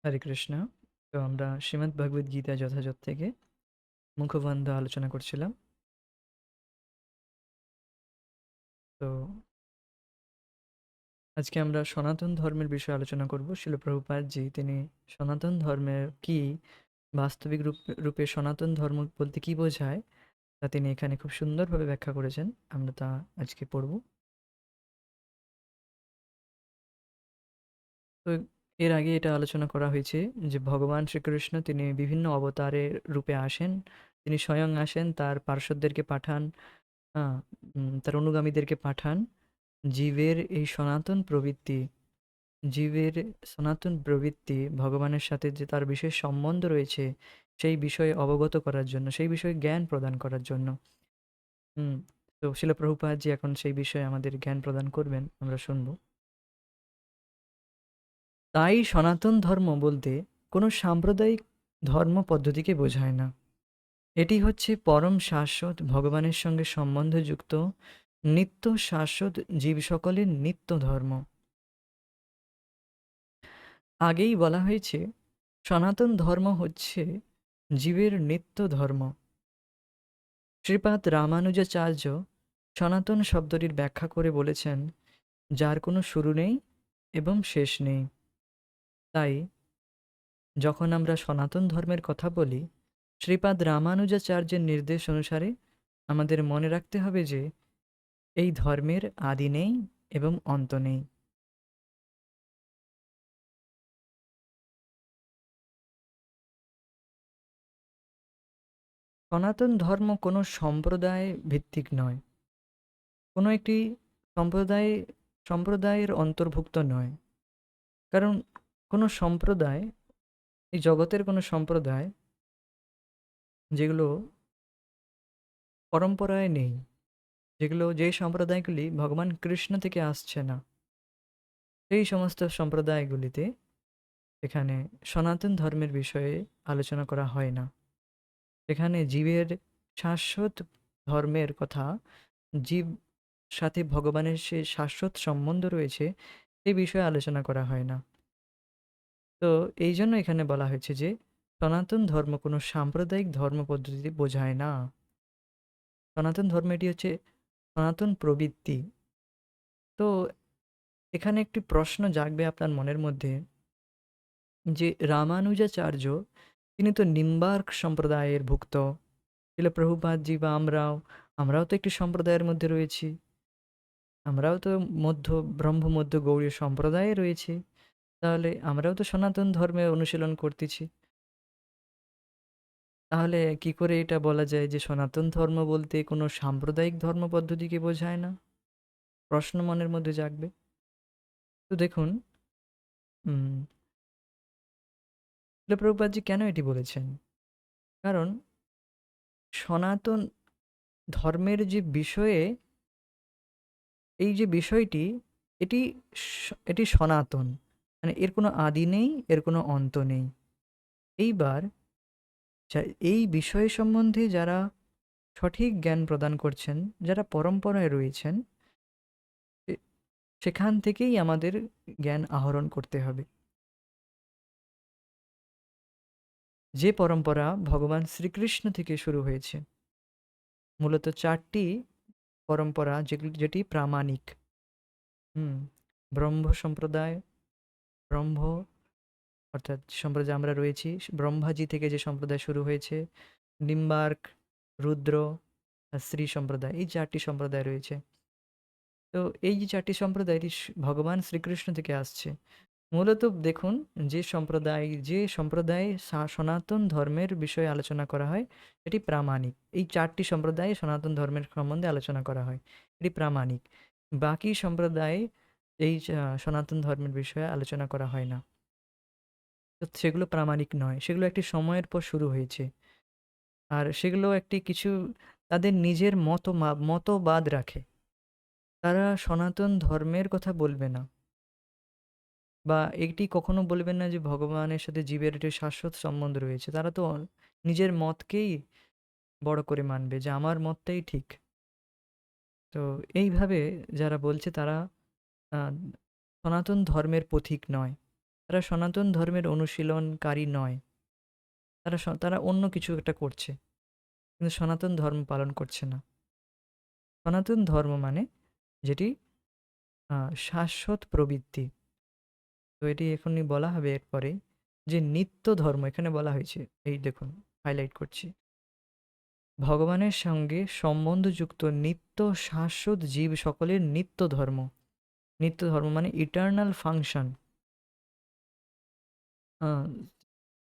হরে কৃষ্ণ। তো আমরা শ্রীমদ্ ভগবদ গীতা যথাযথ থেকে মুখবন্ধ আলোচনা করছিলাম। তো আজকে আমরা সনাতন ধর্মের বিষয়ে আলোচনা করব। শিল প্রভুপাদজি তিনি সনাতন ধর্মের কি বাস্তবিক রূপে সনাতন ধর্ম বলতে কি বোঝায় তা তিনি এখানে খুব সুন্দরভাবে ব্যাখ্যা করেছেন। আমরা তা আজকে পড়ব। তো এর আগে এটা আলোচনা করা হয়েছে যে ভগবান শ্রীকৃষ্ণ তিনি বিভিন্ন অবতারের রূপে আসেন। তিনি স্বয়ং আসেন, তার পার্শ্বদেরকে পাঠান, তার অনুগামীদেরকে পাঠান। জীবের এই জীবের সনাতন প্রবৃত্তি ভগবানের সাথে যে তার বিশেষ সম্বন্ধ রয়েছে সেই বিষয়ে অবগত করার জন্য, সেই বিষয়ে জ্ঞান প্রদান করার জন্য। হুম তো শিল প্রভুপাদজি এখন সেই বিষয়ে আমাদের জ্ঞান প্রদান করবেন, আমরা শুনব। তাই সনাতন ধর্ম বলতে কোনো সাম্প্রদায়িক ধর্ম পদ্ধতিকে বোঝায় না। এটি হচ্ছে পরম শাশ্বত ভগবানের সঙ্গে সম্বন্ধযুক্ত নিত্য শাশ্বত জীব সকলের নিত্য ধর্ম। আগেই বলা হয়েছে সনাতন ধর্ম হচ্ছে জীবের নিত্য ধর্ম। শ্রীপাদ রামানুজাচার্য সনাতন শব্দটির ব্যাখ্যা করে বলেছেন, যার কোনো শুরু নেই এবং শেষ নেই। তাই যখন আমরা সনাতন ধর্মের কথা বলি, শ্রীপাদ রামানুজাচার্যের নির্দেশ অনুসারে আমাদের মনে রাখতে হবে যে এই ধর্মের আদি নেই এবং অন্ত নেই। সনাতন ধর্ম কোনো সম্প্রদায় ভিত্তিক নয়, কোনো একটি সম্প্রদায় সম্প্রদায়ের অন্তর্ভুক্ত নয়। কারণ কোনো সম্প্রদায়, এই জগতের কোনো সম্প্রদায় যেগুলো পরম্পরায় নেই, যে সম্প্রদায়গুলি ভগবান কৃষ্ণ থেকে আসছে না, সেই সমস্ত সম্প্রদায়গুলিতে এখানে সনাতন ধর্মের বিষয়ে আলোচনা করা হয় না। এখানে জীবের শাশ্বত ধর্মের কথা, জীব সাথে ভগবানের সে শাশ্বত সম্বন্ধ রয়েছে, এই বিষয়ে আলোচনা করা হয় না। তো এই জন্য এখানে বলা হয়েছে যে সনাতন ধর্ম কোনো সাম্প্রদায়িক ধর্ম পদ্ধতি বোঝায় না। সনাতন ধর্ম এটি হচ্ছে সনাতন প্রবৃত্তি। তো এখানে একটি প্রশ্ন জাগবে আপনার মনের মধ্যে যে রামানুজাচার্য তিনি তো নিম্বার্ক সম্প্রদায়ের ভুক্ত। শিল প্রভুপাদজি বা আমরাও তো একটি সম্প্রদায়ের মধ্যে রয়েছি। আমরাও তো মধ্য ব্রহ্মমধ্য গৌড়ীয় সম্প্রদায়ে রয়েছি। তাহলে আমরাও তো সনাতন ধর্মে অনুশীলন করতেছি। তাহলে কি করে এটা বলা যায় যে সনাতন ধর্ম বলতে কোনো সাম্প্রদায়িক ধর্ম পদ্ধতিকে বোঝায় না? প্রশ্ন মনের মধ্যে জাগবে। তো দেখুন, উম শিল প্রভুপাদজি কেন এটি বলেছেন? কারণ সনাতন ধর্মের যে বিষয়ে, এই যে বিষয়টি, এটি এটি সনাতন। মানে এর কোনো আদি নেই, এর কোনো অন্ত নেই। এইবার এই বিষয় সম্বন্ধে যারা সঠিক জ্ঞান প্রদান করছেন, যারা পরম্পরায় রয়েছেন, এ সেখান থেকেই আমাদের জ্ঞান আহরণ করতে হবে। যে পরম্পরা ভগবান শ্রীকৃষ্ণ থেকে শুরু হয়েছে। মূলত ৪ টি পরম্পরা যেটি প্রামাণিক। হুম, ব্রহ্ম সম্প্রদায়, ব্রহ্ম অর্থাৎ যে সম্প্রদায়ে আমরা রয়েছি, ব্রহ্মাজি থেকে যে সম্প্রদায় শুরু হয়েছে, নিম্বার্ক, রুদ্র আর শ্রী সম্প্রদায়, এই ৪ টি সম্প্রদায় রয়েছে। তো এই যে ৪ টি সম্প্রদায়, এটি ভগবান শ্রীকৃষ্ণ থেকে আসছে। মূলত দেখুন, যে সম্প্রদায়ে সনাতন ধর্মের বিষয়ে আলোচনা করা হয়, এটি প্রামাণিক। এই ৪ টি সম্প্রদায়ে সনাতন ধর্মের সম্বন্ধে আলোচনা করা হয়, এটি প্রামাণিক। বাকি সম্প্রদায়ে এই সনাতন ধর্মের বিষয়ে আলোচনা করা হয় না। তো সেগুলো প্রামাণিক নয়, সেগুলো একটি সময়ের পর শুরু হয়েছে। আর সেগুলো একটি কিছু তাদের নিজের মতবাদ রাখে। তারা সনাতন ধর্মের কথা বলবে না, বা এটি কখনো বলবেন না যে ভগবানের সাথে জীবের একটি শাশ্বত সম্বন্ধ রয়েছে। তারা তো নিজের মতকেই বড় করে মানবে যে আমার মতটাই ঠিক। তো এইভাবে যারা বলছে তারা আহ, সনাতন ধর্মের পথিক নয়। তারা সনাতন ধর্মের অনুশীলনকারী নয়। তারা অন্য কিছু একটা করছে। কিন্তু সনাতন ধর্ম পালন করছে না। সনাতন ধর্ম মানে যেটি শাশ্বত প্রবৃত্তি। তো এটি এখনই বলা হবে এরপরে যে নিত্য ধর্ম এখানে বলা হয়েছে। এই দেখুন, হাইলাইট করছি। ভগবানের সঙ্গে সম্বন্ধযুক্ত নিত্য শাশ্বত জীব সকলের নিত্য ধর্ম। নিত্য ধর্ম মানে ইটার্নাল ফাংশন।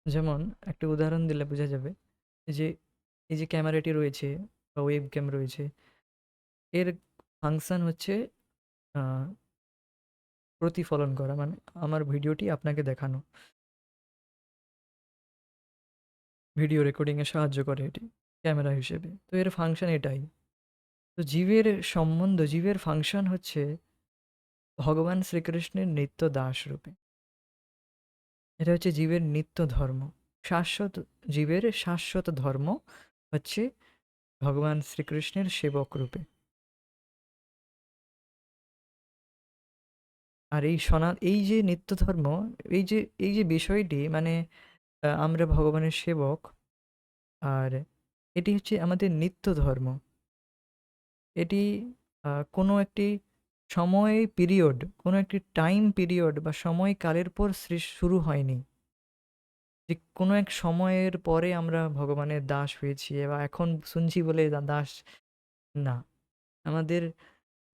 যেমন একটা উদাহরণ দিলে বোঝা যাবে যে এই যে ক্যামেরাটি রয়েছে বা ওয়েব ক্যাম রয়েছে, এর ফাংশন হচ্ছে আহ, প্রতিফলন করা, মানে আমার ভিডিওটি আপনাকে দেখানো, ভিডিও রেকর্ডিংয়ে সাহায্য করে এটি ক্যামেরা হিসেবে। তো এর ফাংশন এটাই। তো জীবের ফাংশন হচ্ছে ভগবান শ্রীকৃষ্ণের নিত্য দাস রূপে। এটা হচ্ছে জীবের নিত্য ধর্ম। শাশ্বত জীবের শাশ্বত ধর্ম হচ্ছে ভগবান শ্রীকৃষ্ণের সেবক রূপে। আর এই যে নিত্য ধর্ম, এই যে বিষয়টি মানে আমরা ভগবানের সেবক, আর এটি হচ্ছে আমাদের নিত্য ধর্ম। এটি কোনো একটি কোনো একটি টাইম পিরিয়ড বা সময়কালের পর শুরু হয়নি। যে কোনো এক সময়ের পরে আমরা ভগবানের দাস হয়েছি বা এখন শুনছি বলে দাস না। আমাদের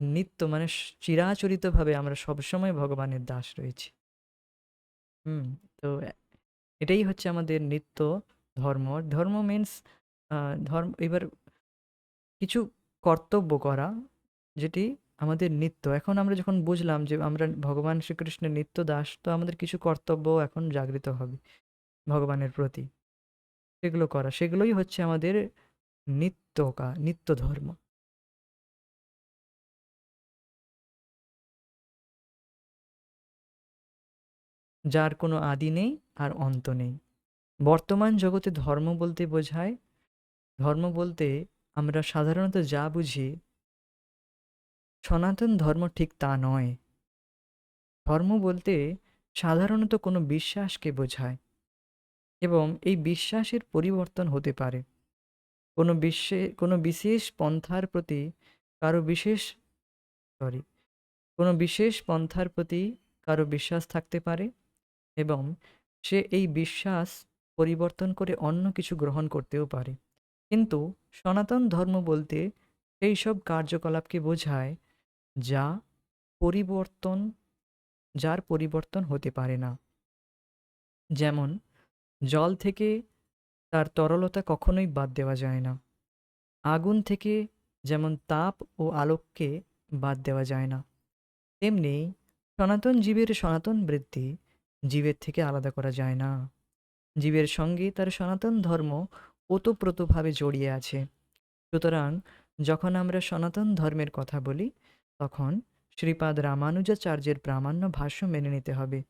নিত্য মানে চিরাচরিতভাবে আমরা সবসময় ভগবানের দাস রয়েছি। হুম। তো এটাই হচ্ছে আমাদের নিত্য ধর্ম। ধর্ম মিন্স ধর্ম এবার কিছু কর্তব্য করা, যেটি আমাদের নিত্য। এখন আমরা যখন বুঝলাম যে আমরা ভগবান শ্রীকৃষ্ণের নিত্য দাস, তো আমাদের কিছু কর্তব্য এখন জাগৃত হবে ভগবানের প্রতি। সেগুলো করা, সেগুলোই হচ্ছে আমাদের নিত্য ধর্ম। যার কোনো আদি নেই আর অন্ত নেই। বর্তমান জগতে ধর্ম বলতে আমরা সাধারণত যা বুঝি, সনাতন ধর্ম ঠিক তা নয়। ধর্ম বলতে সাধারণত কোনো বিশ্বাসকে বোঝায়, এবং এই বিশ্বাসের পরিবর্তন হতে পারে। কোনো বিশেষ পন্থার প্রতি কারো বিশেষ সরি কোনো বিশেষ পন্থার প্রতি কারো বিশ্বাস থাকতে পারে, এবং সে এই বিশ্বাস পরিবর্তন করে অন্য কিছু গ্রহণ করতেও পারে। কিন্তু সনাতন ধর্ম বলতে সেই সব কার্যকলাপকে বোঝায় যা পরিবর্তন যার পরিবর্তন হতে পারে না। যেমন জল থেকে তার তরলতা কখনোই বাদ দেওয়া যায় না। আগুন থেকে যেমন তাপ ও আলোককে বাদ দেওয়া যায় না, তেমনি সনাতন জীবের সনাতন বৃত্তি জীবের থেকে আলাদা করা যায় না। জীবের সঙ্গে তার সনাতন ধর্ম ওতপ্রোতভাবে জড়িয়ে আছে। সুতরাং যখন আমরা সনাতন ধর্মের কথা বলি, তখন শ্রীপাদ রামানুজাচার্যের প্রামাণ্য ভাষ্য মেনে নিতে হবে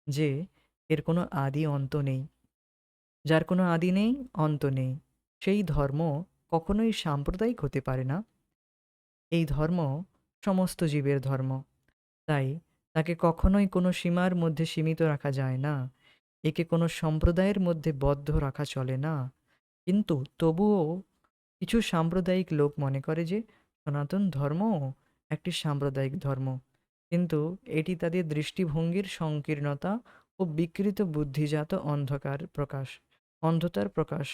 যে এর কোনো আদি অন্ত নেই। যার কোনো আদি নেই, অন্ত নেই, সেই ধর্ম কখনোই সাম্প্রদায়িক হতে পারে না। এই ধর্ম সমস্ত জীবের ধর্ম। তাই তাকে কখনোই কোনো সীমার মধ্যে সীমিত রাখা যায় না। একে কোনো সম্প্রদায়ের মধ্যে বদ্ধ রাখা চলে না। কিন্তু তবুও কিছু সাম্প্রদায়িক লোক মনে করে যে সনাতন ধর্ম একটি সাম্প্রদায়িক ধর্ম। কিন্তু এটি তাদের দৃষ্টিভঙ্গির সংকীর্ণতা ও বিকৃত বুদ্ধিজাত অন্ধতার প্রকাশ।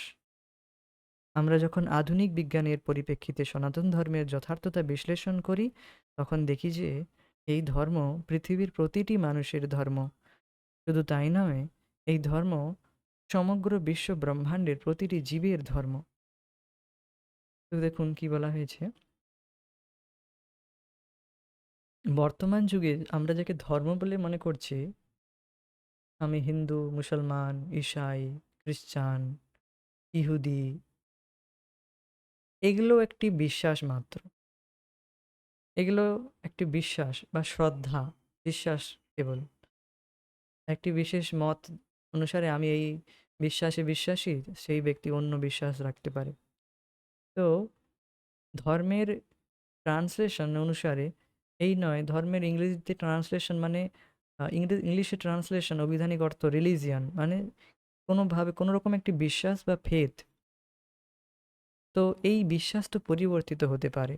আমরা যখন আধুনিক বিজ্ঞানের পরিপ্রেক্ষিতে সনাতন ধর্মের যথার্থতা বিশ্লেষণ করি, তখন দেখি যে এই ধর্ম পৃথিবীর প্রতিটি মানুষের ধর্ম। শুধু তাই নয়, এই ধর্ম সমগ্র বিশ্ব ব্রহ্মাণ্ডের প্রতিটি জীবের ধর্ম। তো দেখুন কি বলা হয়েছে। বর্তমান যুগে আমরা যাকে ধর্ম বলে মনে করছি, আমি হিন্দু, মুসলমান, ঈসাই, খ্রিস্টান, ইহুদি, এগুলো একটি বিশ্বাস মাত্র। এগুলো একটি বিশ্বাস বা শ্রদ্ধা, বিশ্বাস কেবল। একটি বিশেষ মত অনুসারে আমি এই বিশ্বাসে বিশ্বাসী, সেই ব্যক্তি অন্য বিশ্বাস রাখতে পারে। তো ধর্মের ট্রান্সলেশন অনুসারে এই নয়, ধর্মের ইংরেজিতে ট্রান্সলেশন মানে ইংলিশে ট্রান্সলেশন অভিধানিক অর্থ রিলিজিয়ান, মানে কোনোভাবে কোনো রকম একটি বিশ্বাস বা ফেথ। তো এই বিশ্বাস তো পরিবর্তিত হতে পারে।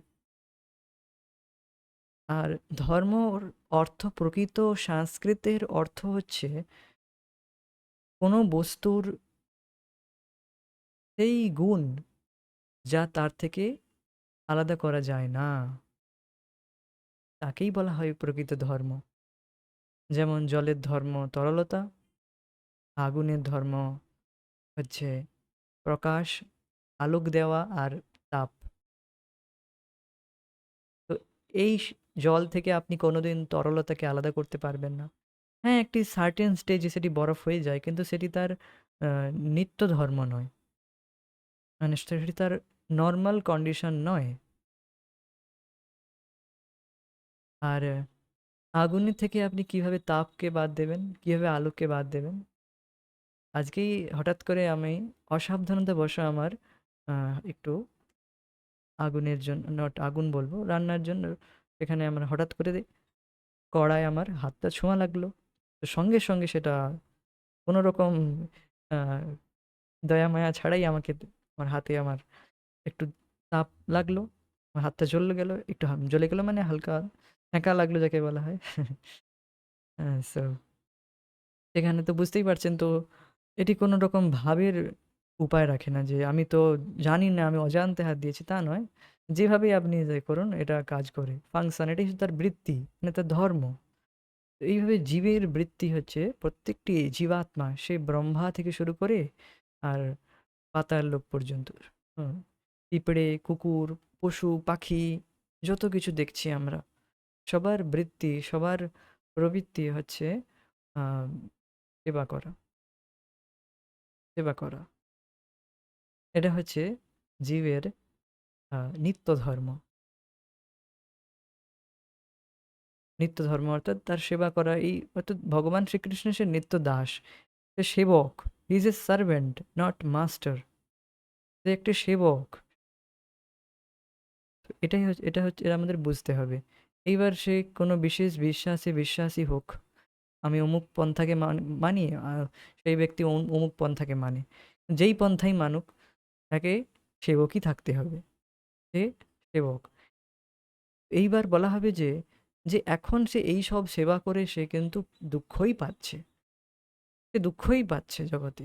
আর ধর্মর অর্থ, প্রকৃত সংস্কৃতের অর্থ হচ্ছে কোনো বস্তুর সেই গুণ যা তার থেকে আলাদা করা যায় না, তাকেই বলা হয় প্রকৃত ধর্ম। যেমন জলের ধর্ম তরলতা, আগুনের ধর্ম হচ্ছে প্রকাশ, আলোক দেওয়া আর তাপ। তো এই জল থেকে আপনি কোনোদিন তরলতাকে আলাদা করতে পারবেন না। হ্যাঁ, একটি সার্টেন স্টেজে সেটি বরফ হয়ে যায়, কিন্তু সেটি তার নিত্য ধর্ম নয়, মানে সেটি তার নর্মাল কন্ডিশন নয়। আর আগুনের থেকে আপনি কিভাবে তাপকে বাদ দেবেন, কিভাবে আলোককে বাদ দেবেন? আজকেই হঠাৎ করে আমি অসাবধানতাবশ আমার একটু আগুনের জন্য, নট আগুন বলবো, রান্নার জন্য এখানে আমার হঠাৎ করে কড়ায় আমার হাতটা ছোঁয়া লাগলো। তো সঙ্গে সঙ্গে সেটা কোনো রকম আহ, দয়া মায়া ছাড়াই আমাকে, আমার হাতে আমার একটু তাপ লাগলো, আমার হাতটা জ্বলে গেল, একটু জ্বলে গেল মানে হালকা হ্যাঁকা লাগলো যাকে বলা হয়। সো এখানে তো বুঝতেই পারছেন, তো এটি কোনো রকম ভাবের উপায় রাখে না যে আমি তো জানি না, আমি অজান্তে হাত দিয়েছি, তা নয়। যেভাবেই আপনি যে করুন এটা কাজ করে, ফাংশন, এটাই হচ্ছে তার বৃত্তি, মানে তার ধর্ম। তো এইভাবে জীবের বৃত্তি হচ্ছে প্রত্যেকটি জীবাত্মা, সে ব্রহ্মা থেকে শুরু করে আর পাতাল লোক পর্যন্ত, হুম, পিঁপড়ে, কুকুর, পশু পাখি, যত কিছু দেখছি আমরা, সবার বৃত্তি, সবার প্রবৃত্তি হচ্ছে আহ সেবা করা, সেবা করা। এটা হচ্ছে জীবের নিত্য ধর্ম। নিত্য ধর্ম অর্থাৎ তার সেবা করা, এই অর্থাৎ ভগবান শ্রীকৃষ্ণ সে নিত্য দাস, সে সেবক। He is a servant, not master. সে একটি সেবক। তো এটা হচ্ছে, এটা আমাদের বুঝতে হবে। এইবার সে কোনো বিশেষ বিশ্বাসী হোক, আমি অমুক পন্থাকে মানি, সেই ব্যক্তি অমুক পন্থাকে মানে, যেই পন্থাই মানুক, তাকে সেবকই থাকতে হবে। সে সেবক। এইবার বলা হবে যে যে এখন সে এই সব সেবা করে সে কিন্তু দুঃখই পাচ্ছে, সে দুঃখই পাচ্ছে জগতে।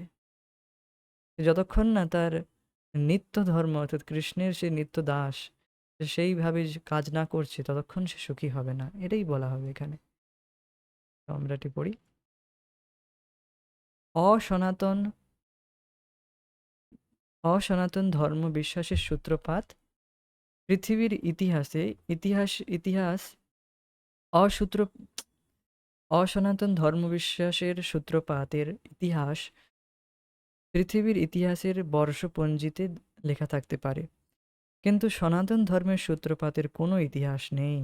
সে যতক্ষণ না তার নিত্য ধর্ম অর্থাৎ কৃষ্ণের সে নিত্য দাস, সে সেইভাবে যে কাজ না করছে, ততক্ষণ সে সুখী হবে না, এটাই বলা হবে এখানে। তো আমরা এটি পড়ি। অসনাতন অসনাতন ধর্ম বিশ্বাসের সূত্রপাত পৃথিবীর ইতিহাসে, ইতিহাস অসূত্র অসনাতন ধর্মবিশ্বাসের সূত্রপাতের ইতিহাস পৃথিবীর ইতিহাসের বর্ষপঞ্জিতে লেখা থাকতে পারে, কিন্তু সনাতন ধর্মের সূত্রপাতের কোনো ইতিহাস নেই।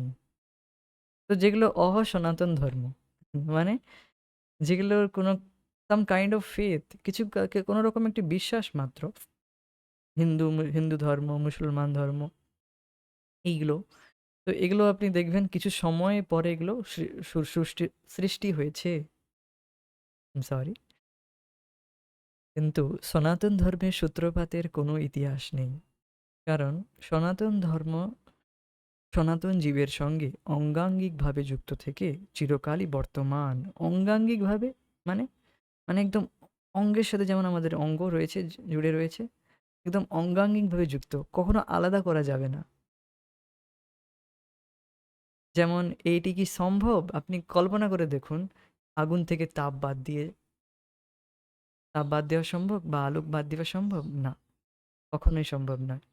তো যেগুলো অসনাতন ধর্ম, মানে যেগুলোর কোনো সাম কাইন্ড অফ ফেথ, কিছু কোনো রকম একটি বিশ্বাস মাত্র, হিন্দু ধর্ম, মুসলমান ধর্ম, এইগুলো, তো এগুলো আপনি দেখবেন কিছু সময় পরে এগুলো সৃষ্টি হয়েছে, সরি, কিন্তু সনাতন ধর্মের সূত্রপাতের কোনো ইতিহাস নেই। কারণ সনাতন ধর্ম সনাতন জীবের সঙ্গে অঙ্গাঙ্গিকভাবে যুক্ত থেকে চিরকালই বর্তমান। অঙ্গাঙ্গিকভাবে মানে, মানে একদম অঙ্গের সাথে যেমন আমাদের অঙ্গ রয়েছে, জুড়ে রয়েছে, একদম অঙ্গাঙ্গিকভাবে যুক্ত, কখনো আলাদা করা যাবে না। যেমন এইটি কি সম্ভব? আপনি কল্পনা করে দেখুন, আগুন থেকে তাপ বাদ দেওয়া সম্ভব বা আলোক বাদ দেওয়া সম্ভব না, কখনোই সম্ভব নয়।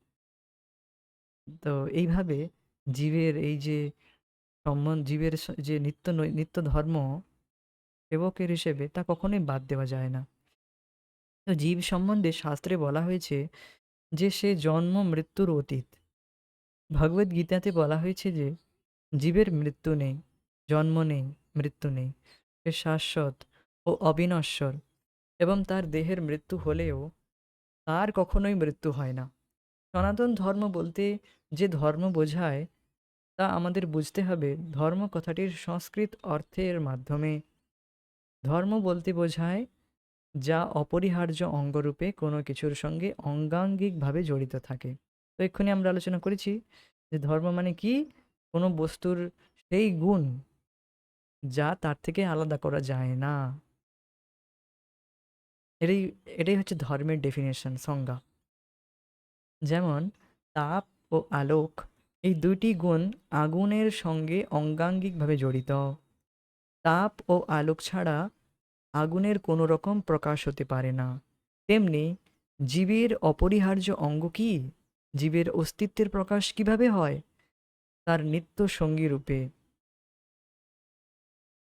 তো এইভাবে জীবের এই যে জীবের যে নিত্য ধর্ম সেবকের হিসেবে, তা কখনোই বাদ দেওয়া যায় না। তো জীব সম্বন্ধে শাস্ত্রে বলা হয়েছে যে সে জন্ম মৃত্যুর অতীত। ভগবদ গীতাতে বলা হয়েছে যে জীবের মৃত্যু নেই, জন্ম নেই, মৃত্যু নেই, সে শাশ্বত ও অবিনশ্বর, এবং তার দেহের মৃত্যু হলেও তার কখনোই মৃত্যু হয় না। সনাতন ধর্ম বলতে যে ধর্ম বোঝায়, তা আমাদের বুঝতে হবে ধর্ম কথাটির সংস্কৃত অর্থের মাধ্যমে ধর্ম বলতে বোঝায় যা অপরিহার্য অঙ্গরূপে কোনো কিছুর সঙ্গে অঙ্গাঙ্গিকভাবে জড়িত থাকে। তো এক্ষুনি আমরা আলোচনা করেছি যে ধর্ম মানে কি? কোনো বস্তুর সেই গুণ যা তার থেকে আলাদা করা যায় না। এটাই এটাই হচ্ছে ধর্মের ডেফিনেশন, সংজ্ঞা। যেমন তাপ ও আলোক, এই দুইটি গুণ আগুনের সঙ্গে অঙ্গাঙ্গিকভাবে জড়িত। তাপ ও আলোক ছাড়া আগুনের কোনো রকম প্রকাশ হতে পারে না। তেমনি জীবের অপরিহার্য অঙ্গ কি? জীবের অস্তিত্বের প্রকাশ কিভাবে হয়? তার নিত্য সঙ্গী রূপে।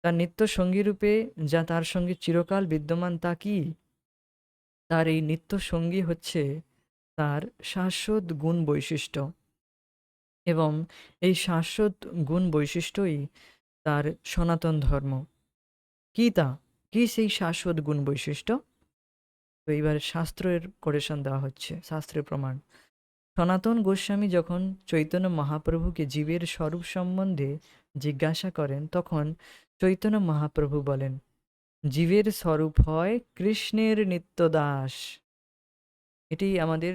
তার নিত্য সঙ্গী রূপে, যা তার সঙ্গে চিরকাল বিদ্যমান, তা কি? তার এই নিত্য সঙ্গী হচ্ছে তার শাশ্বত গুণ বৈশিষ্ট্য, এবং এই শাশ্বত গুণ বৈশিষ্ট্যই তার সনাতন ধর্ম। কি তা? কি সেই শাশ্বত গুণ বৈশিষ্ট্য? তো এইবার শাস্ত্রের কোটেশন দেওয়া হচ্ছে, শাস্ত্রের প্রমাণ। সনাতন গোস্বামী যখন চৈতন্য মহাপ্রভুকে জীবের স্বরূপ সম্বন্ধে জিজ্ঞাসা করেন, তখন চৈতন্য মহাপ্রভু বলেন, জীবের স্বরূপ হয় কৃষ্ণের নিত্যদাস। এটি আমাদের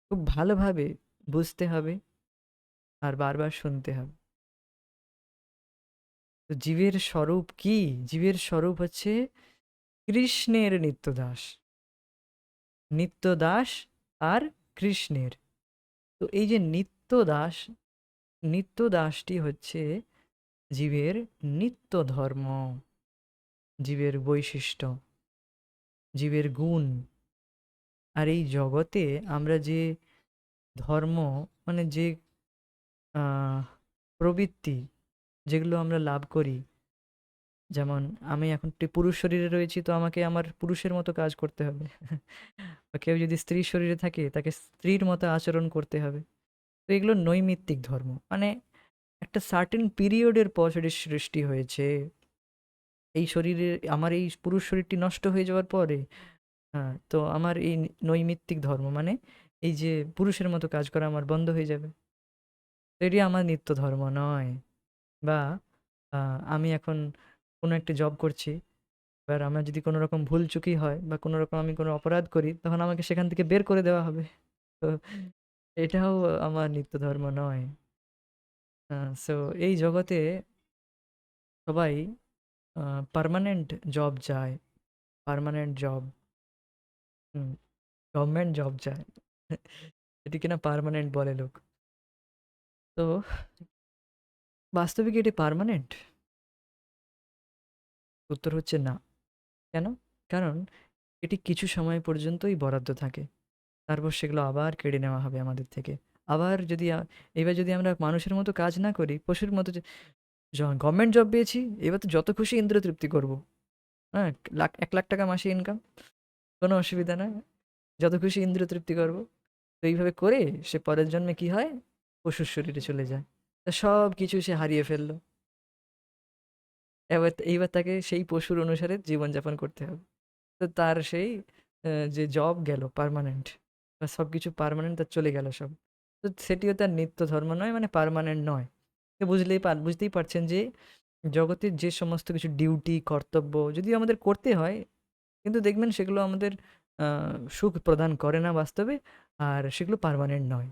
খুব ভালোভাবে বুঝতে হবে আর বারবার শুনতে হবে। তো জীবের স্বরূপ কি? জীবের স্বরূপ হচ্ছে কৃষ্ণের নিত্যদাস। নিত্যদাস আর কৃষ্ণের। তো এই যে নিত্যদাস, নিত্যদাসটি হচ্ছে জীবের নিত্য ধর্ম, জীবের বৈশিষ্ট্য, জীবের গুণ। আর এই জগতে আমরা যে ধর্ম, মানে যে আহ, প্রবৃত্তি যেগুলো আমরা লাভ করি, যেমন আমি এখন একটি পুরুষ শরীরে রয়েছি, তো আমাকে আমার পুরুষের মতো কাজ করতে হবে। বা কেউ যদি স্ত্রীর শরীরে থাকে, তাকে স্ত্রীর মতো আচরণ করতে হবে। তো এগুলো নৈমিত্তিক ধর্ম, মানে একটা সার্টেন পিরিয়ডের পর সেটি সৃষ্টি হয়েছে। এই শরীরে, আমার এই পুরুষ শরীরটি নষ্ট হয়ে যাওয়ার পরে, হ্যাঁ, তো আমার এই নৈমিত্তিক ধর্ম মানে এই যে পুরুষের মতো কাজ করা আমার বন্ধ হয়ে যাবে। তো এটি আমার নিত্য ধর্ম নয়। বা আমি এখন কোনো একটা জব করছি, এবার আমার যদি কোনো রকম ভুল চুকি হয় বা কোনো রকম আমি কোনো অপরাধ করি, তখন আমাকে সেখান থেকে বের করে দেওয়া হবে। তো এটাও আমার নিত্য ধর্ম নয়। সো এই জগতে সবাই পার্মানেন্ট জব চায়, পার্মানেন্ট জব, গভর্নমেন্ট জব চায়। এটি কিনা পার্মানেন্ট বলে লোক। তো বাস্তবে কি এটি পার্মানেন্ট? উত্তর হচ্ছে না। কেন? কারণ এটি কিছু সময় পর্যন্তই বরাদ্দ থাকে, তারপর সেগুলো আবার কেড়ে নেওয়া হবে আমাদের থেকে। আবার যদি এবার যদি আমরা মানুষের মতো কাজ না করি, পশুর মতো, যে গভর্নমেন্ট জব পেয়েছি, এবার তো যত খুশি ইন্দ্র তৃপ্তি করবো। হ্যাঁ, 1 লাখ টাকা মাসে ইনকাম, কোনো অসুবিধা নাই, যত খুশি ইন্দ্র তৃপ্তি করবো। তো এইভাবে করে সে পরের জন্মে কি হয়? পশুর শরীরে চলে যায়। তা সব কিছু সে হারিয়ে ফেললো। এইবার তাকে সেই পশুর অনুসারে জীবনযাপন করতে হবে। তো তার সেই যে জব গেল পার্মানেন্ট, বা সব কিছু পার্মানেন্ট, তার চলে গেল সব। তো সেটিও তার নিত্য ধর্ম নয়, মানে পার্মানেন্ট নয়। তো বুঝতেই পারছেন যে জগতের যে সমস্ত কিছু ডিউটি, কর্তব্য যদিও আমাদের করতে হয়, কিন্তু দেখবেন সেগুলো আমাদের সুখ প্রদান করে না বাস্তবে, আর সেগুলো পার্মানেন্ট নয়।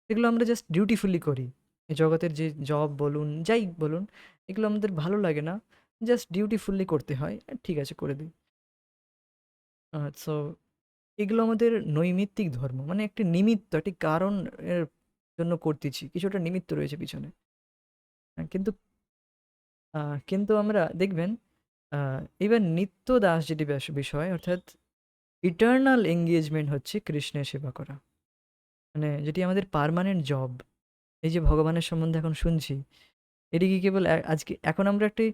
সেগুলো আমরা জাস্ট ডিউটিফুলি করি। এই জগতের যে জব বলুন, যাই বলুন, এগুলো আমাদের ভালো লাগে না, জাস্ট ডিউটিফুলি করতে হয়। ঠিক আছে, করে দিই। সো এগুলো আমাদের নৈমিত্তিক ধর্ম, মানে একটি নিমিত্ত, একটি কারণ এর জন্য করতেছি, কিছু একটা নিমিত্ত রয়েছে পিছনে। কিন্তু কিন্তু আমরা দেখবেন, এবার নিত্য দাস যেটি বিষয়, অর্থাৎ ইটার্নাল এঙ্গেজমেন্ট হচ্ছে কৃষ্ণের সেবা করা, মানে যেটি আমাদের পার্মানেন্ট জব। এই যে ভগবানের সম্বন্ধে এখন শুনছি, এটি কি কেবল আজকে এখন আমরা একটি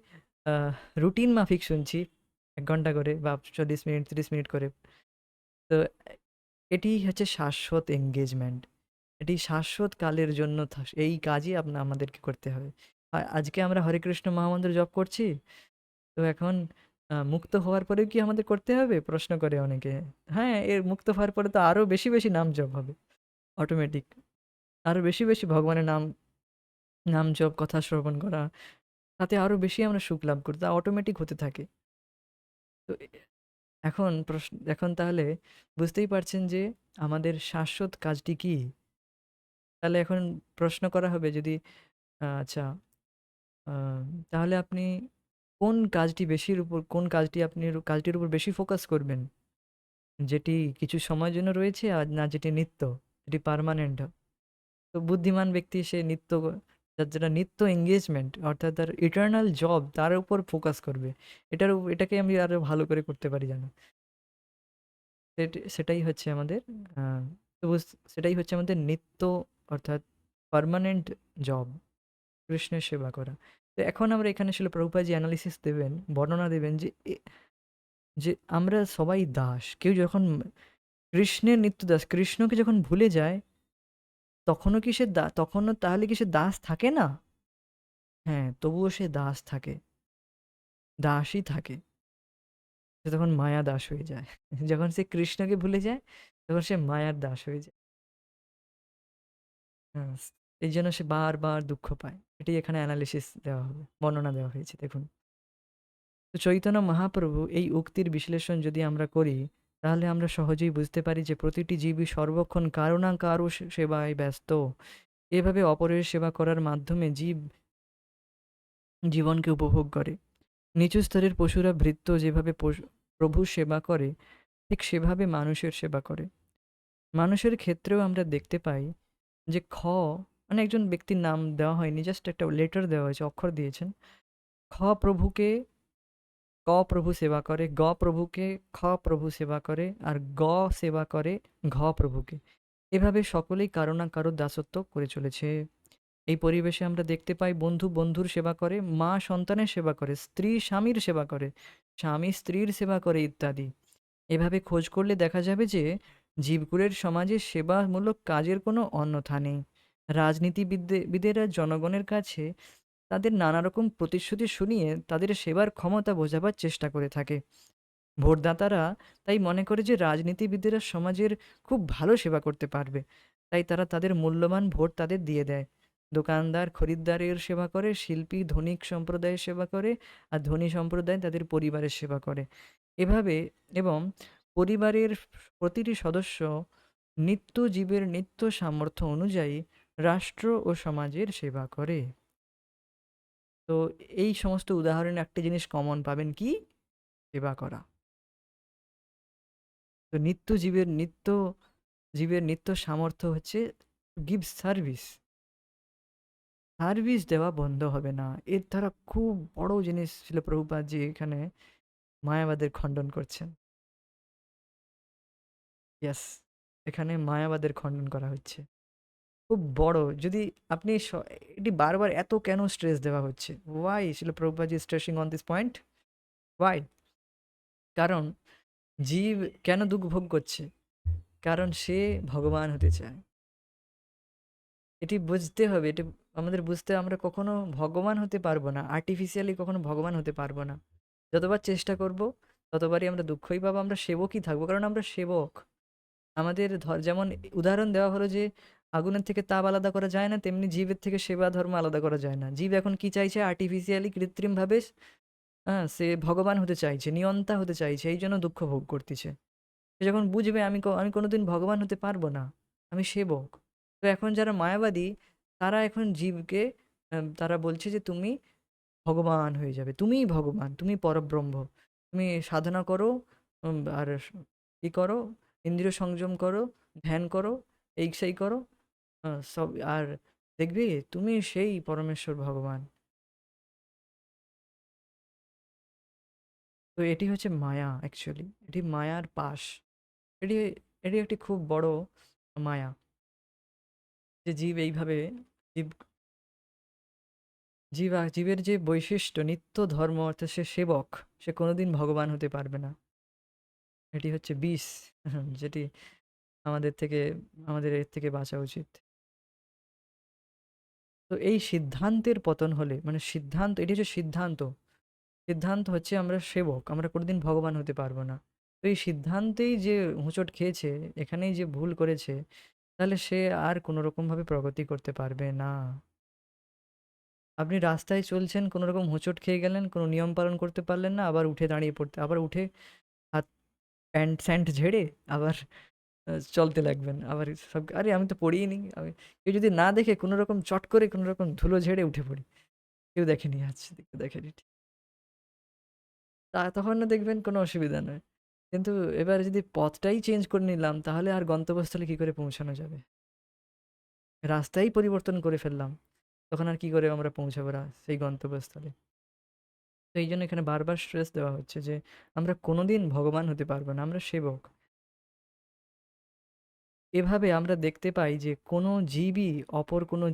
রুটিন মাফিক শুনছি, 1 ঘন্টা করে বা 40 মিনিট 30 মিনিট করে। তো এটি হচ্ছে শাশ্বত এঙ্গেজমেন্ট। এটি শাশ্বত কালের জন্য এই কাজই আমাদেরকে করতে হবে। আজকে আমরা হরে কৃষ্ণ মহামন্ত্র জপ করছি, তো এখন মুক্ত হওয়ার পরেও কি আমাদের করতে হবে? প্রশ্ন করে অনেকে। হ্যাঁ, এর মুক্ত হওয়ার পরে তো আরো বেশি বেশি নাম জপ হবে, অটোমেটিক। আরো বেশি বেশি ভগবানের নাম নাম জপ, কথা শ্রবণ করা, তাতে আরো বেশি আমরা সুখ লাভ করি। তা অটোমেটিক হতে থাকে। তো এখন তাহলে বুঝতেই পারছেন যে আমাদের শাশ্বত কাজটি কি? তাহলে এখন প্রশ্ন করা হবে যদি আচ্ছা, আ তাহলে আপনি কোন কাজটি আপনি কাজটির উপর বেশি ফোকাস করবেন? যেটি কিছু সময়ের জন্য রয়েছে আর না যেটি নিত্য, যেটি পার্মানেন্ট? তো বুদ্ধিমান ব্যক্তি সে যার যেটা নিত্য এঙ্গেজমেন্ট অর্থাৎ তার ইটার্নাল জব তার উপর ফোকাস করবে। এটাকে আমি আরো ভালো করে করতে পারি যেন। সেটাই হচ্ছে আমাদের আ তো সেটাই হচ্ছে আমাদের নিত্য অর্থাৎ পার্মানেন্ট জব, কৃষ্ণের সেবা করা। তো এখন আমরা এখানে শিল প্রভুপাদ জি এনালিসিস দেবেন, বর্ণনা দেবেন যে আমরা সবাই দাস। কেউ যখন কৃষ্ণের নিত্য দাস, কৃষ্ণকে যখন ভুলে যায় তখনও তাহলে কি সে দাস থাকে না? হ্যাঁ, তবুও সে দাস থাকে, দাসই থাকে। সে তখন মায়া দাস হয়ে যায়। যখন সে কৃষ্ণকে ভুলে যায়, তখন সে মায়ার দাস হয়ে যায়। হ্যাঁ, এইজন্য সে বারবার দুঃখ পায়। এটাই এখানে অ্যানালিসিস দেওয়া হবে, বর্ণনা দেওয়া হয়েছে দেখুন। তো চৈতন্য মহাপ্রভু এই উক্তির বিশ্লেষণ যদি আমরা করি, তাহলে আমরা সহজেই বুঝতে পারি যে প্রতিটি জীবই সর্বক্ষণ কারো না কারো সেবায় ব্যস্ত। এভাবে অপরের সেবা করার মাধ্যমে জীবনকে উপভোগ করে। নিচু স্তরের পশুরা ভৃত্য যেভাবে প্রভুর সেবা করে, ঠিক সেভাবে মানুষের সেবা করে। মানুষের ক্ষেত্রেও আমরা দেখতে পাই যে মানে একজন ব্যক্তির নাম দেওয়া হয়নি, জাস্ট একটা লেটার দেওয়া হয়েছে, অক্ষর দিয়েছেন। খ প্রভুকে ক প্রভু সেবা করে, গ প্রভুকে খ প্রভু সেবা করে, আর গ সেবা করে ঘ প্রভুকে। এভাবে সকলেই কারো না কারো দাসত্ব করে চলেছে। এই পরিবেশে আমরা দেখতে পাই বন্ধু বন্ধুর সেবা করে, মা সন্তানের সেবা করে, স্ত্রী স্বামীর সেবা করে, স্বামী স্ত্রীর সেবা করে ইত্যাদি। এভাবে খোঁজ করলে দেখা যাবে যে জীবকুলের সমাজে সেবামূলক কাজের কোনো অন্যথা নেই। রাজনীতিবিদেরা জনগণের কাছে তাদের নানা রকম প্রতিশ্রুতি শুনিয়ে তাদের সেবার ক্ষমতা বোঝাবার চেষ্টা করে থাকে। ভোটদাতারা তাই মনে করে যে রাজনীতিবিদেরা সমাজের খুব ভালো সেবা করতে পারবে, তাই তারা তাদের মূল্যবান ভোট তাদের দিয়ে দেয়। দোকানদার খরিদ্দারের সেবা করে, শিল্পী ধনিক সম্প্রদায়ের সেবা করে, আর ধনী সম্প্রদায় তাদের পরিবারের সেবা করে। এভাবে এবং পরিবারের প্রতিটি সদস্য নিত্য জীবের নিত্য সামর্থ্য অনুযায়ী রাষ্ট্র ও সমাজের সেবা করে। তো এই সমস্ত উদাহরণে একটা জিনিস কমন পাবেন, কি? সেবা করা। তো জীবের নিত্য সামর্থ্য হচ্ছে গিভ সার্ভিস। সার্ভিস দেওয়া বন্ধ হবে না। এর দ্বারা খুব বড় জিনিস ছিল প্রভুপাদ জি এখানে মায়াবাদের খণ্ডন করছেন। ইয়েস, এখানে মায়াবাদের খণ্ডন করা হচ্ছে। খুব বড় যদি আপনি এটি বারবার এত কেন স্ট্রেস দেওয়া হচ্ছে? ওয়াই ছিল Prabhupada ji stressing on this point? Why? কারণ জীব কেন দুঃখ ভোগ করছে? কারণ সে ভগবান হতে চায়। এটি বুঝতে হবে। এটি আমাদের বুঝতে আমরা কখনো ভগবান হতে পারবো না। আর্টিফিশিয়ালি কখনো ভগবান হতে পারবো না। যতবার চেষ্টা করব, ততবারই আমরা দুঃখই পাবো। আমরা সেবকই থাকবো। কারণ আমরা সেবক। আমাদের যেমন উদাহরণ দেওয়া হলো যে, আগুনের থেকে তাপ আলাদা করা যায় না, তেমনি জীবের থেকে সেবা ধর্ম আলাদা করা যায় না। জীব এখন কি চাইছে? আর্টিফিশিয়ালি কৃত্রিমভাবে সে ভগবান হতে চাইছে, নিয়ন্তা হতে চাইছে। এইজন্য দুঃখ ভোগ করতেছে। সে যখন বুঝবে আমি কোনোদিন ভগবান হতে পারবো না, আমি সেবক। তো এখন যারা মায়াবাদী তারা এখন জীবকে তারা বলছে যে তুমি ভগবান হয়ে যাবে, তুমিই ভগবান, তুমি পরব্রহ্ম, তুমি সাধনা করো, আর ই করো, ইন্দ্রিয় সংযম করো, ধ্যান করো, এই সেই করো, সব আর দেখবে তুমি সেই পরমেশ্বর ভগবান। তো এটি হচ্ছে মায়া, অ্যাকচুয়ালি এটি মায়ার পাশ। এটি এটি একটি খুব বড় মায়া, যে জীব জীবের যে বৈশিষ্ট্য নিত্য ধর্ম অর্থাৎ সে সেবক, সে কোনোদিন ভগবান হতে পারবে না। এটি হচ্ছে বিষ যেটি আমাদের থেকে আমাদের এর থেকে বাঁচা উচিত। তো এই সিদ্ধান্তের পতন হলে মানে এটি হচ্ছে সিদ্ধান্ত হচ্ছে আমরা সেবক, আমরা কোনোদিন ভগবান হতে পারবো না। তো এই সিদ্ধান্তেই যে হোঁচট খেয়েছে, এখানেই যে ভুল করেছে, তাহলে সে আর কোনো রকম ভাবে প্রগতি করতে পারবে না। আপনি রাস্তায় চলছেন, কোনো রকম হোঁচট খেয়ে গেলেন, কোনো নিয়ম পালন করতে পারলেন না, আবার উঠে দাঁড়িয়ে পড়তে, আবার উঠে হাত প্যান্ট স্যান্ট ঝেড়ে আবার চলতে লাগবেন। আবার সব, আরে আমি তো পড়িই নি। কেউ যদি না দেখে কোনো রকম চট করে কোনো রকম ধুলো ঝেড়ে উঠে পড়ি। কেউ দেখেনি, আচ্ছা কেউ দেখেনি। তখন না দেখবেন কোনো অসুবিধা নয়। কিন্তু এবার যদি পথটাই চেঞ্জ করে নিলাম, তাহলে আর গন্তব্যস্থলে কি করে পৌঁছানো যাবে? রাস্তাই পরিবর্তন করে ফেললাম। তখন আর কি করে আমরা পৌঁছাবো সেই গন্তব্যস্থলে? তো এইজন্য এখানে বারবার স্ট্রেস দেওয়া হচ্ছে যে আমরা কোনোদিন ভগবান হতে পারবো না, আমরা সেবক। এভাবে আমরা দেখতে পাই যে কোনো জীবই অপর কোনো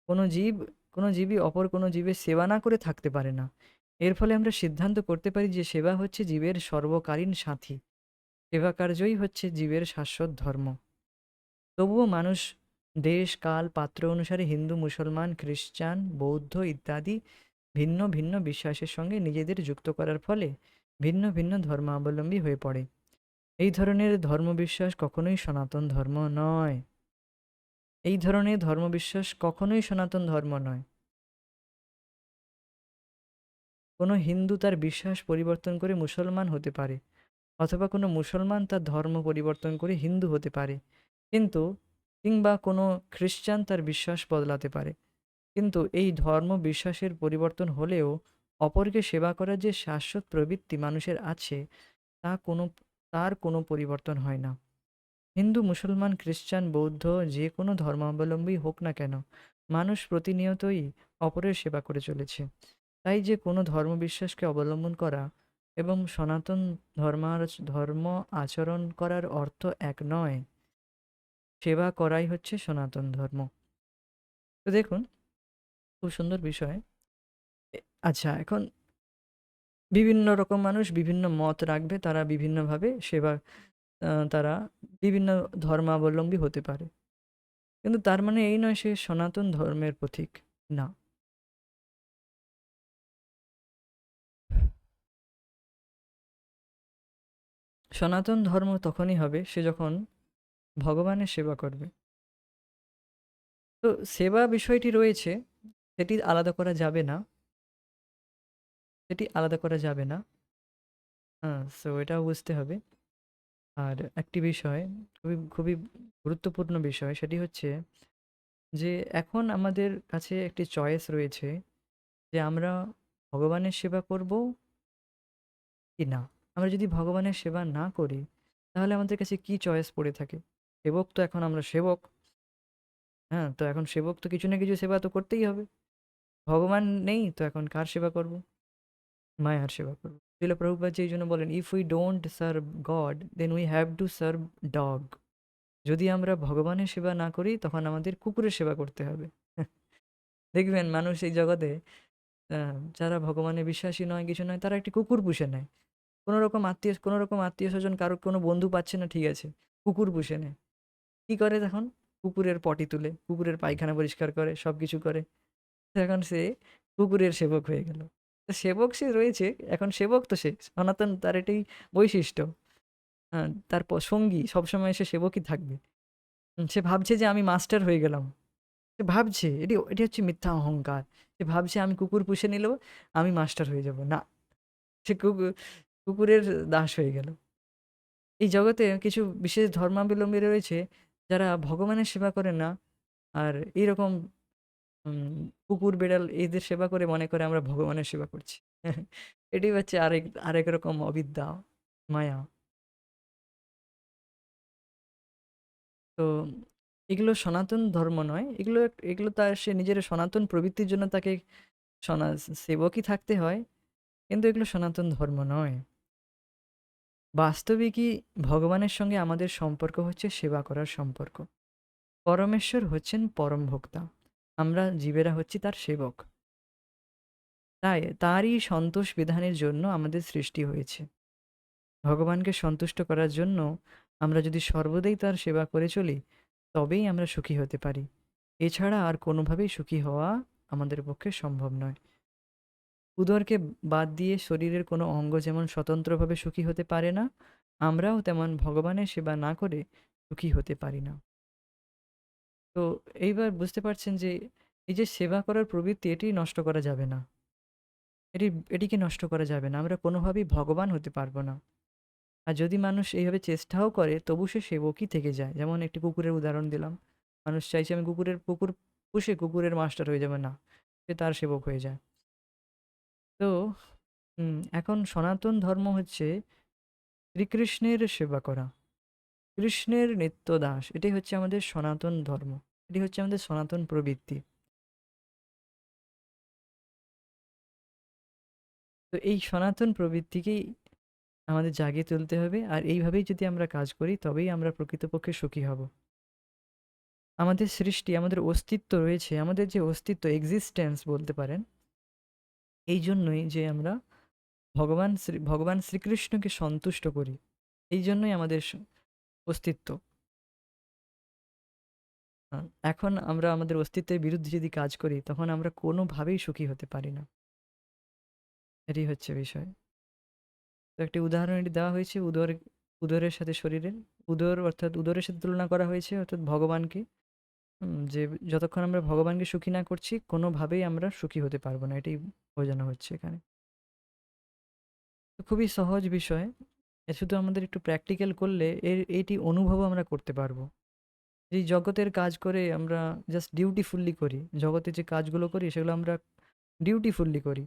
কোনো জীব কোনো জীবই অপর কোনো জীবের সেবা না করে থাকতে পারে না। এর ফলে আমরা সিদ্ধান্ত করতে পারি যে সেবা হচ্ছে জীবের সর্বকালীন সাথী। সেবা কার্যই হচ্ছে জীবের শাশ্বত ধর্ম। তবুও মানুষ দেশ কাল পাত্র অনুসারে হিন্দু মুসলমান খ্রিস্টান বৌদ্ধ ইত্যাদি ভিন্ন ভিন্ন বিশ্বাসের সঙ্গে নিজেদের যুক্ত করার ফলে ভিন্ন ভিন্ন ধর্মাবলম্বী হয়ে পড়ে। এই ধরনের ধর্মবিশ্বাস কখনোই সনাতন ধর্ম নয়। এই ধরনের ধর্মবিশ্বাস কখনোই সনাতন ধর্ম নয়। কোনো হিন্দু তার বিশ্বাস পরিবর্তন করে মুসলমান হতে পারে, অথবা কোনো মুসলমান তার ধর্ম পরিবর্তন করে হিন্দু হতে পারে, কিন্তু কিংবা কোনো খ্রিস্টান তার বিশ্বাস বদলাতে পারে। কিন্তু এই ধর্ম বিশ্বাসের পরিবর্তন হলেও অপরকে সেবা করার যে শাশ্বত প্রবৃত্তি মানুষের আছে, তা কোনো তার কোনো পরিবর্তন হয় না। হিন্দু মুসলমান খ্রিস্টান বৌদ্ধ যে কোনো ধর্মাবলম্বী হোক না কেন, মানুষ প্রতিনিয়তই অপরের সেবা করে চলেছে। তাই যে কোনো ধর্মবিশ্বাসকে অবলম্বন করা এবং সনাতন ধর্ম আচরণ করার অর্থ এক নয়। সেবা করাই হচ্ছে সনাতন ধর্ম। তো দেখুন, খুব সুন্দর বিষয়। আচ্ছা, এখন বিভিন্ন রকম মানুষ বিভিন্ন মত রাখবে, তারা বিভিন্নভাবে সেবা, তারা বিভিন্ন ধর্মাবলম্বী হতে পারে, কিন্তু তার মানে এই নয় সে সনাতন ধর্মের পথিক। না। সনাতন ধর্ম তখনই হবে সে যখন ভগবানের সেবা করবে। তো সেবা বিষয়টি রয়েছে, সেটি আলাদা করা যাবে না, সেটি আলাদা করা যাবে না। হ্যাঁ, সো এটাও বুঝতে হবে। আর একটি বিষয়, খুবই খুবই গুরুত্বপূর্ণ বিষয়, সেটি হচ্ছে যে এখন আমাদের কাছে একটি চয়েস রয়েছে যে আমরা ভগবানের সেবা করব কি না। আমরা যদি ভগবানের সেবা না করি, তাহলে আমাদের কাছে কি চয়েস পড়ে থাকে? সেবক তো এখন আমরা সেবক। হ্যাঁ, তো এখন সেবক তো কিছু না কিছু সেবা তো করতেই হবে। ভগবান নেই তো এখন কার সেবা করব? মায়ার সেবা করব। শিল প্রভুপাদ যে এই জন্য বলেন, if we don't serve God then we have to serve dog. যদি আমরা ভগবানের সেবা না করি তখন আমাদের কুকুরের সেবা করতে হবে। দেখবেন মানুষ এই জগতে, যারা ভগবানে বিশ্বাসী নয় কিছু নয়, তারা একটি কুকুর পুষে নেয়। কোনো রকম আত্মীয় স্বজন, কারো কোনো বন্ধু পাচ্ছে না, ঠিক আছে, কুকুর পুষে নেয়। কি করে তখন? কুকুরের পটি তুলে, কুকুরের পায়খানা পরিষ্কার করে, সব কিছু করে। তো এখন সে কুকুরের সেবক হয়ে গেল। তো সেবক সে রয়েছে, এখন সেবক তো সে সনাতন, তার এটাই বৈশিষ্ট্য। হ্যাঁ, তার সঙ্গী সবসময় সে সেবকই থাকবে। সে ভাবছে যে আমি মাস্টার হয়ে গেলাম। সে ভাবছে, এটি হচ্ছে মিথ্যা অহংকার। সে ভাবছে আমি কুকুর পুষে নিলেও আমি মাস্টার হয়ে যাব না। সে কুকুরের দাস হয়ে গেল। এই জগতে কিছু বিশেষ ধর্মাবলম্বী রয়েছে যারা ভগবানের সেবা করে না, আর এইরকম কুকুর বেড়াল এদের সেবা করে মনে করে আমরা ভগবানের সেবা করছি। এটি হচ্ছে আরেক আরেক রকম অবিদ্যা, মায়া। তো এগুলো সনাতন ধর্ম নয়, এগুলো এগুলো তার সে নিজের সনাতন প্রবৃত্তির জন্য তাকে সনা সেবকই থাকতে হয়, কিন্তু এগুলো সনাতন ধর্ম নয়। বাস্তবিকই ভগবানের সঙ্গে আমাদের সম্পর্ক হচ্ছে সেবা করার সম্পর্ক। পরমেশ্বর হচ্ছেন পরম ভোক্তা, আমরা জীবেরা হচ্ছি তার সেবক। তাই তারই সন্তোষ বিধানের জন্য আমাদের সৃষ্টি হয়েছে। ভগবানকে সন্তুষ্ট করার জন্য আমরা যদি সর্বদাই তার সেবা করে চলি, তবেই আমরা সুখী হতে পারি। এছাড়া আর কোনোভাবেই সুখী হওয়া আমাদের পক্ষে সম্ভব নয়। উদরকে বাদ দিয়ে শরীরের কোনো অঙ্গ যেমন স্বতন্ত্রভাবে সুখী হতে পারে না, আমরাও তেমন ভগবানের সেবা না করে সুখী হতে পারি না। তো এইবার বুঝতে পারছেন যে এই যে সেবা করার প্রবৃত্তি, এটি নষ্ট করা যাবে না। এটি এটিকে নষ্ট করা যাবে না। আমরা কোনোভাবেই ভগবান হতে পারবো না। আর যদি মানুষ এইভাবে চেষ্টাও করে তবু সে সেবকই থেকে যায়। যেমন একটি কুকুরের উদাহরণ দিলাম। মানুষ চাইছে আমি কুকুর পুষে কুকুরের মাস্টার হয়ে যাবে না। সে তার সেবক হয়ে যায়। তো এখন সনাতন ধর্ম হচ্ছে শ্রীকৃষ্ণের সেবা করা। কৃষ্ণের নিত্য দাস। এটাই হচ্ছে আমাদের সনাতন ধর্ম। এটি হচ্ছে আমাদের সনাতন প্রবৃত্তি। তো এই সনাতন প্রবৃত্তিকেই আমাদের জাগিয়ে তুলতে হবে। আর এইভাবেই যদি আমরা কাজ করি তবেই আমরা প্রকৃতপক্ষে সুখী হব। আমাদের সৃষ্টি, আমাদের অস্তিত্ব রয়েছে, আমাদের যে অস্তিত্ব এক্সিস্টেন্স বলতে পারেন, এই জন্যই যে আমরা ভগবান শ্রীকৃষ্ণকে সন্তুষ্ট করি। এই জন্যই আমাদের অস্তিত্ব। এখন আমরা আমাদের অস্তিত্বের বিরুদ্ধে যদি কাজ করি তখন আমরা কোনোভাবেই সুখী হতে পারি না। এটাই হচ্ছে বিষয়। তো একটি উদাহরণ এটি দেওয়া হয়েছে উদরের সাথে শরীরের। অর্থাৎ উদরের সাথে তুলনা করা হয়েছে অর্থাৎ ভগবানকে। যে যতক্ষণ আমরা ভগবানকে সুখী না করছি কোনোভাবেই আমরা সুখী হতে পারবো না, এটাই বোঝানো হচ্ছে এখানে। তো খুবই সহজ বিষয়। শুধু আমাদের একটু প্র্যাকটিক্যাল করলে এটি অনুভবও আমরা করতে পারবো। এই জগতের কাজ করে আমরা জাস্ট ডিউটিফুল্লি করি। জগতে যে কাজগুলো করি সেগুলো আমরা ডিউটিফুল্লি করি।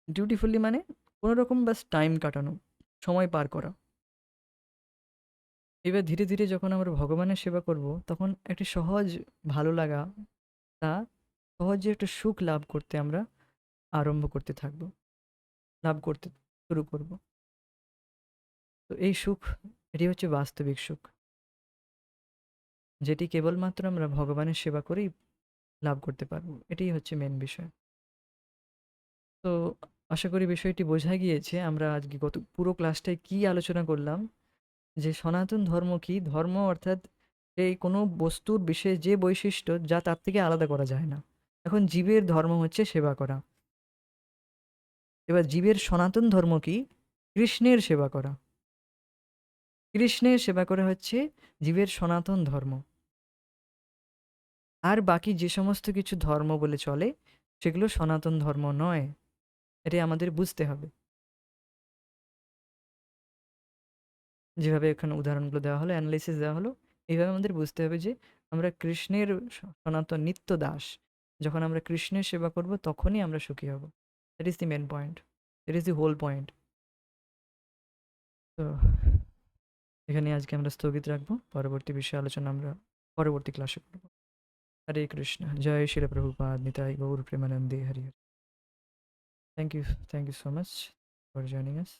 ডিউটিফুল্লি মানে কোনো রকম বাস টাইম কাটানো, সময় পার করা। এবার ধীরে ধীরে যখন আমরা ভগবানের সেবা করব তখন একটি সহজ ভালো লাগা, তা সহজে একটা সুখ লাভ করতে আমরা আরম্ভ করতে থাকবো, লাভ করতে শুরু করব। তো এই সুখ, এটি হচ্ছে বাস্তবিক সুখ, যেটি কেবলমাত্র আমরা ভগবানের সেবা করেই লাভ করতে পারবো। এটাই হচ্ছে মেন বিষয়। তো আশা করি বিষয়টি বোঝা গিয়েছে। আমরা আজকে গত পুরো ক্লাসটায় কি আলোচনা করলাম, যে সনাতন ধর্ম কি? ধর্ম অর্থাৎ এই কোনো বস্তুর বিশেষ যে বৈশিষ্ট্য যা তার থেকে আলাদা করা যায় না। এখন জীবের ধর্ম হচ্ছে সেবা করা। এবার জীবের সনাতন ধর্ম কি? কৃষ্ণের সেবা করা। কৃষ্ণের সেবা করা হচ্ছে জীবের সনাতন ধর্ম। আর বাকি যে সমস্ত কিছু ধর্ম বলে চলে সেগুলো সনাতন ধর্ম নয়। এটাই আমাদের বুঝতে হবে। যেভাবে এখানে উদাহরণগুলো দেওয়া হলো, অ্যানালাইসিস দেওয়া হলো, এইভাবে আমাদের বুঝতে হবে যে আমরা কৃষ্ণের সনাতন নিত্য দাস। যখন আমরা কৃষ্ণের সেবা করব তখনই আমরা সুখী হব। That is the main point. That is the whole point. তো এখানে আজকে আমরা স্থগিত রাখবো। পরবর্তী বিষয়ে আলোচনা আমরা পরবর্তী ক্লাসে করব। হরে কৃষ্ণ। জয় শিল প্রভুপাদ নিতাই গৌর প্রেমানন্দে Hari Hari. Thank you, thank you so much for joining us.